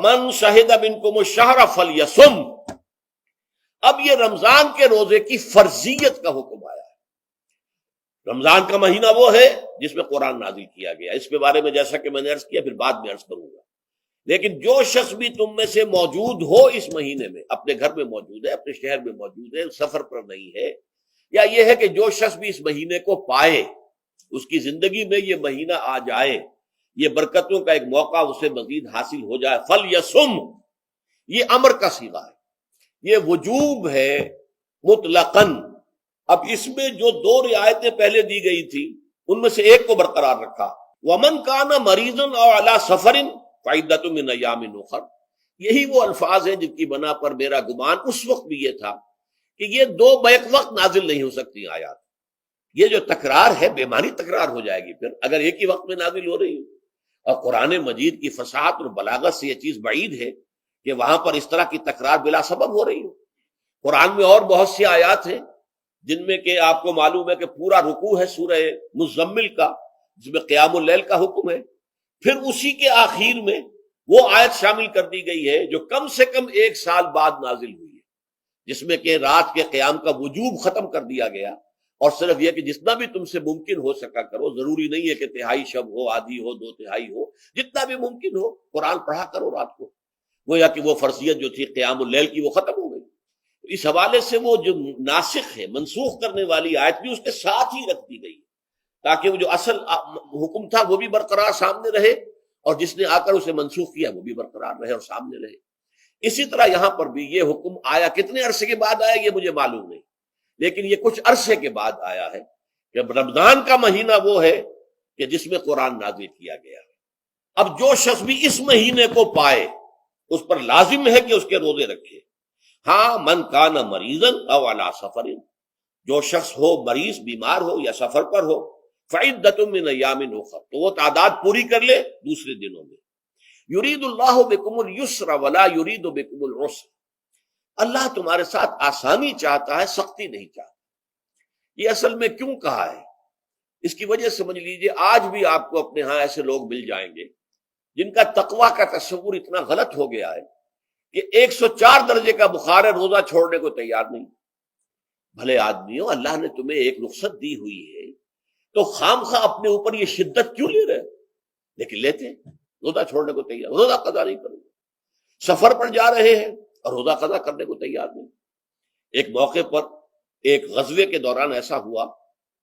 فمن شہد منکم الشہر فلیصم، اب یہ رمضان کے روزے کی فرضیت کا حکم آیا ہے۔ رمضان کا مہینہ وہ ہے جس میں قرآن نازل کیا گیا، اس کے بارے میں جیسا کہ میں نے عرض کیا پھر بعد میں عرض کروں گا، لیکن جو شخص بھی تم میں سے موجود ہو اس مہینے میں، اپنے گھر میں موجود ہے، اپنے شہر میں موجود ہے، سفر پر نہیں ہے، یا یہ ہے کہ جو شخص بھی اس مہینے کو پائے، اس کی زندگی میں یہ مہینہ آ جائے، یہ برکتوں کا ایک موقع اسے مزید حاصل ہو جائے، فلیصم، یہ امر کا صیغہ ہے، یہ وجوب ہے مطلقاً۔ اب اس میں جو دو رعایتیں پہلے دی گئی تھی ان میں سے ایک کو برقرار رکھا، ومن کان مریضا او علی سفر فعدۃ من ایام اخر، یہی وہ الفاظ ہیں جن کی بنا پر میرا گمان اس وقت بھی یہ تھا کہ یہ دو بیک وقت نازل نہیں ہو سکتی آیات، یہ جو تکرار ہے بے معنی تکرار ہو جائے گی پھر اگر ایک ہی وقت میں نازل ہو رہی ہو، اور قرآن مجید کی فصاحت اور بلاغت سے یہ چیز بعید ہے کہ وہاں پر اس طرح کی تکرار بلا سبب ہو رہی ہو۔ قرآن میں اور بہت سی آیات ہیں جن میں کہ آپ کو معلوم ہے کہ پورا رکوع ہے سورہ مزمل کا، جس میں قیام اللیل کا حکم ہے، پھر اسی کے آخر میں وہ آیت شامل کر دی گئی ہے جو کم سے کم 1 سال بعد نازل ہوئی ہے، جس میں کہ رات کے قیام کا وجوب ختم کر دیا گیا، اور صرف یہ کہ جتنا بھی تم سے ممکن ہو سکا کرو، ضروری نہیں ہے کہ تہائی شب ہو، آدھی ہو، 2/3 ہو، جتنا بھی ممکن ہو قرآن پڑھا کرو رات کو، گویا کہ وہ فرضیت جو تھی قیام اللیل کی وہ ختم ہو گئی۔ اس حوالے سے وہ جو ناسخ ہے، منسوخ کرنے والی آیت بھی اس کے ساتھ ہی رکھ دی گئی تاکہ وہ جو اصل حکم تھا وہ بھی برقرار سامنے رہے، اور جس نے آ کر اسے منسوخ کیا وہ بھی برقرار رہے اور سامنے رہے۔ اسی طرح یہاں پر بھی یہ حکم آیا، کتنے عرصے کے بعد آیا یہ مجھے معلوم نہیں، لیکن یہ کچھ عرصے کے بعد آیا ہے کہ رمضان کا مہینہ وہ ہے کہ جس میں قرآن نازل کیا گیا ہے۔ اب جو شخص بھی اس مہینے کو پائے اس پر لازم ہے کہ اس کے روزے رکھے۔ ہاں، من کان مریضا او علی سفر، جو شخص ہو مریض، بیمار ہو یا سفر پر ہو، فعدۃ من ایام اخر، تو وہ تعداد پوری کر لے دوسرے دنوں میں۔ یرید اللہ بکم الیسر ولا یرید بکم العسر، اللہ تمہارے ساتھ آسانی چاہتا ہے، سختی نہیں چاہتا۔ یہ اصل میں کیوں کہا ہے اس کی وجہ سمجھ لیجئے، آج بھی آپ کو اپنے ہاں ایسے لوگ مل جائیں گے جن کا تقویٰ کا تصور اتنا غلط ہو گیا ہے کہ 104 درجے کا بخار ہے، روزہ چھوڑنے کو تیار نہیں۔ بھلے آدمیوں، اللہ نے تمہیں ایک رخصت دی ہوئی ہے تو خام خواہ اپنے اوپر یہ شدت کیوں لے رہے؟ لیکن لیتے ہیں، روزہ چھوڑنے کو تیار، روزہ قضا نہیں کروں گا، سفر پر جا رہے ہیں اور روزہ قضا کرنے کو تیار نہیں۔ ایک موقع پر ایک غزوے کے دوران ایسا ہوا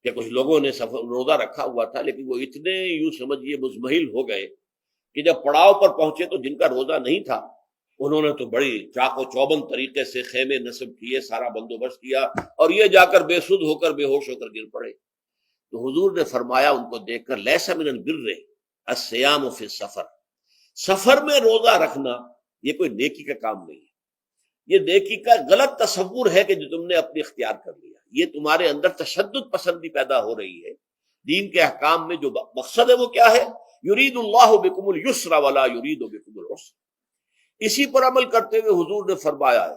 کہ کچھ لوگوں نے روزہ رکھا ہوا تھا، لیکن وہ اتنے یوں سمجھیے مزمحل ہو گئے کہ جب پڑاؤ پر پہنچے تو جن کا روزہ نہیں تھا انہوں نے تو بڑی چاق و چوبند طریقے سے خیمے نصب کیے، سارا بندوبست کیا، اور یہ جا کر بے سدھ ہو کر بے ہوش ہو کر گر پڑے۔ تو حضور نے فرمایا ان کو دیکھ کر، لیس من البر الصیام فی السفر، سفر میں روزہ رکھنا یہ کوئی نیکی کا کام نہیں ہے، یہ نیکی کا غلط تصور ہے کہ جو تم نے اپنے اختیار کر لیا، یہ تمہارے اندر تشدد پسندی پیدا ہو رہی ہے۔ دین کے احکام میں جو مقصد ہے وہ کیا ہے؟ یرید اللہ بکم الیسر ولا یرید بکم العسر۔ اسی پر عمل کرتے ہوئے حضور نے فرمایا ہے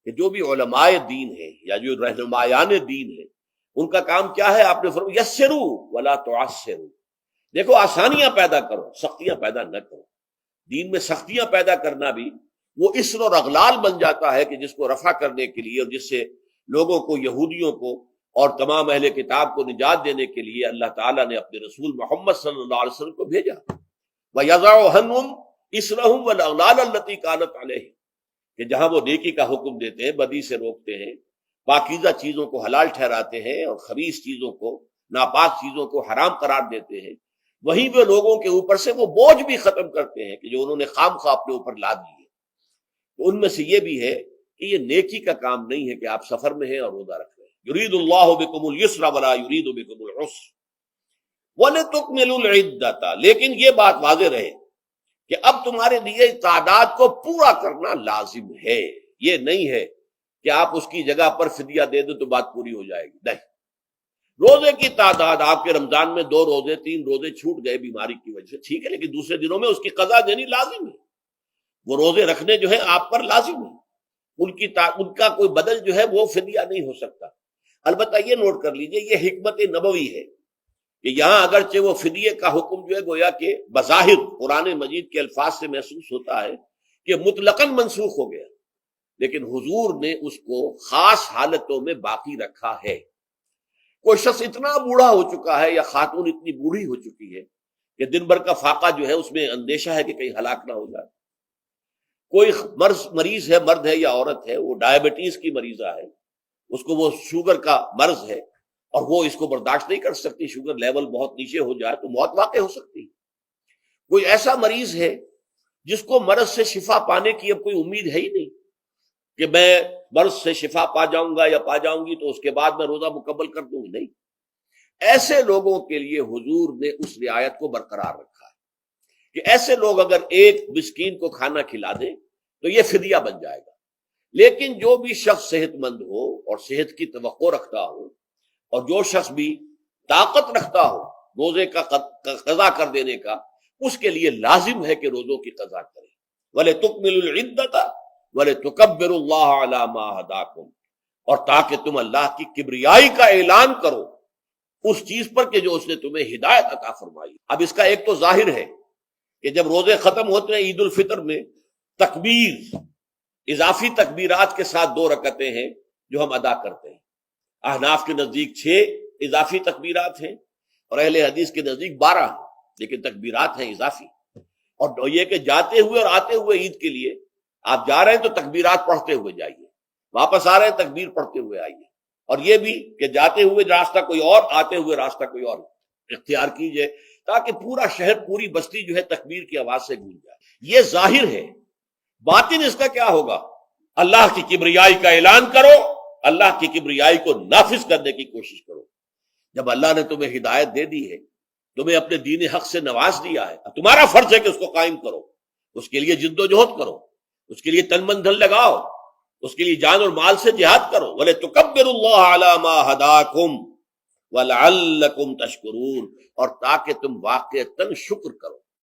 کہ جو بھی علماء دین ہیں یا جو رہنمایان دین ہیں ان کا کام کیا ہے؟ آپ نے فرمایا یسروا ولا تعسروا، دیکھو آسانیاں پیدا کرو، سختیاں پیدا نہ کرو۔ دین میں سختیاں پیدا کرنا بھی وہ اسر اور اغلال بن جاتا ہے کہ جس کو رفع کرنے کے لیے، اور جس سے لوگوں کو، یہودیوں کو اور تمام اہل کتاب کو نجات دینے کے لیے اللہ تعالیٰ نے اپنے رسول محمد صلی اللہ علیہ وسلم کو بھیجا۔ وَيَضَعُ عَنْهُمْ إِصْرَهُمْ وَالْأَغْلَالَ الَّتِي كَانَتْ عَلَيْهِمْ، کہ جہاں وہ نیکی کا حکم دیتے ہیں، بدی سے روکتے ہیں، پاکیزہ چیزوں کو حلال ٹھہراتے ہیں اور خبیث چیزوں کو، ناپاک چیزوں کو حرام قرار دیتے ہیں، وہیں وہ لوگوں کے اوپر سے وہ بوجھ بھی ختم کرتے ہیں کہ جو انہوں نے خام خواہ اپنے اوپر لاد لیے۔ تو ان میں سے یہ بھی ہے کہ یہ نیکی کا کام نہیں ہے کہ آپ سفر میں ہیں اور روزہ رکھ رہے ہیں۔ یرید اللہ بکم الیسر ولا یرید بکم العسر وَلِتُكْمِلُوا الْعِدَّةَ، لیکن یہ بات واضح رہے کہ اب تمہارے لیے تعداد کو پورا کرنا لازم ہے، یہ نہیں ہے کہ آپ اس کی جگہ پر فدیہ دے دیں تو بات پوری ہو جائے گی، نہیں۔ روزے کی تعداد آپ کے رمضان میں 2 روزے 3 روزے چھوٹ گئے بیماری کی وجہ سے، ٹھیک ہے، لیکن دوسرے دنوں میں اس کی قضا دینی لازم ہے، وہ روزے رکھنے جو ہے آپ پر لازم ہے، ان کا کوئی بدل جو ہے وہ فدیہ نہیں ہو سکتا۔ البتہ یہ نوٹ کر لیجئے، یہ حکمت نبوی ہے کہ یہاں اگرچہ وہ فدیے کا حکم جو ہے گویا کہ بظاہر قرآن مجید کے الفاظ سے محسوس ہوتا ہے کہ مطلقاً منسوخ ہو گیا، لیکن حضور نے اس کو خاص حالتوں میں باقی رکھا ہے۔ کوئی شخص اتنا بوڑھا ہو چکا ہے یا خاتون اتنی بوڑھی ہو چکی ہے کہ دن بھر کا فاقہ جو ہے اس میں اندیشہ ہے کہ کہیں ہلاک نہ ہو جائے، کوئی مریض ہے، مرد ہے یا عورت ہے، وہ ڈائبٹیز کی مریضہ ہے، اس کو وہ شوگر کا مرض ہے اور وہ اس کو برداشت نہیں کر سکتی، شوگر لیول بہت نیچے ہو جائے تو موت واقع ہو سکتی۔ کوئی ایسا مریض ہے جس کو مرض سے شفا پانے کی اب کوئی امید ہے ہی نہیں کہ میں مرض سے شفا پا جاؤں گا یا پا جاؤں گی تو اس کے بعد میں روزہ مکمل کر دوں گی، نہیں۔ ایسے لوگوں کے لیے حضور نے اس رعایت کو برقرار رکھا ہے کہ ایسے لوگ اگر ایک مسکین کو کھانا کھلا دیں تو یہ فدیہ بن جائے گا، لیکن جو بھی شخص صحت مند ہو اور صحت کی توقع رکھتا ہو اور جو شخص بھی طاقت رکھتا ہو روزے کا قضا کر دینے کا، اس کے لیے لازم ہے کہ روزوں کی قضا کرے۔ وَلِتُكْمِلُوا الْعِدَّةَ وَلِتُكَبِّرُوا اللَّهَ عَلَى مَا هَدَاكُمْ، اور تاکہ تم اللہ کی کبریائی کا اعلان کرو اس چیز پر کہ جو اس نے تمہیں ہدایت عطا فرمائی۔ اب اس کا ایک تو ظاہر ہے کہ جب روزے ختم ہوتے ہیں عید الفطر میں تکبیر، اضافی تکبیرات کے ساتھ 2 رکعتیں ہیں جو ہم ادا کرتے ہیں۔ احناف کے نزدیک 6 اضافی تکبیرات ہیں اور اہل حدیث کے نزدیک 12 ہیں، لیکن تکبیرات ہیں اضافی۔ اور یہ کہ جاتے ہوئے اور آتے ہوئے عید کے لیے آپ جا رہے ہیں تو تکبیرات پڑھتے ہوئے جائیے، واپس آ رہے ہیں تکبیر پڑھتے ہوئے آئیے، اور یہ بھی کہ جاتے ہوئے راستہ کوئی اور، آتے ہوئے راستہ کوئی اور اختیار کیجئے تاکہ پورا شہر، پوری بستی جو ہے تکبیر کی آواز سے گونج جائے۔ یہ ظاہر ہے۔ باطن اس کا کیا ہوگا؟ اللہ کی کبریائی کا اعلان کرو، اللہ کی کبریائی کو نافذ کرنے کی کوشش کرو۔ جب اللہ نے تمہیں ہدایت دے دی ہے، تمہیں اپنے دین حق سے نواز دیا ہے، تمہارا فرض ہے کہ اس کو قائم کرو، اس کے لیے جد و جہد کرو، اس کے لیے تن من دھن لگاؤ، اس کے لیے جان اور مال سے جہاد کرو۔ وَلِتُكَبِّرُوا اللَّهَ عَلَى مَا هَدَاكُمْ وَلَعَلَّكُمْ تَشْكُرُونَ، اور تاکہ تم واقعتاً شکر کرو۔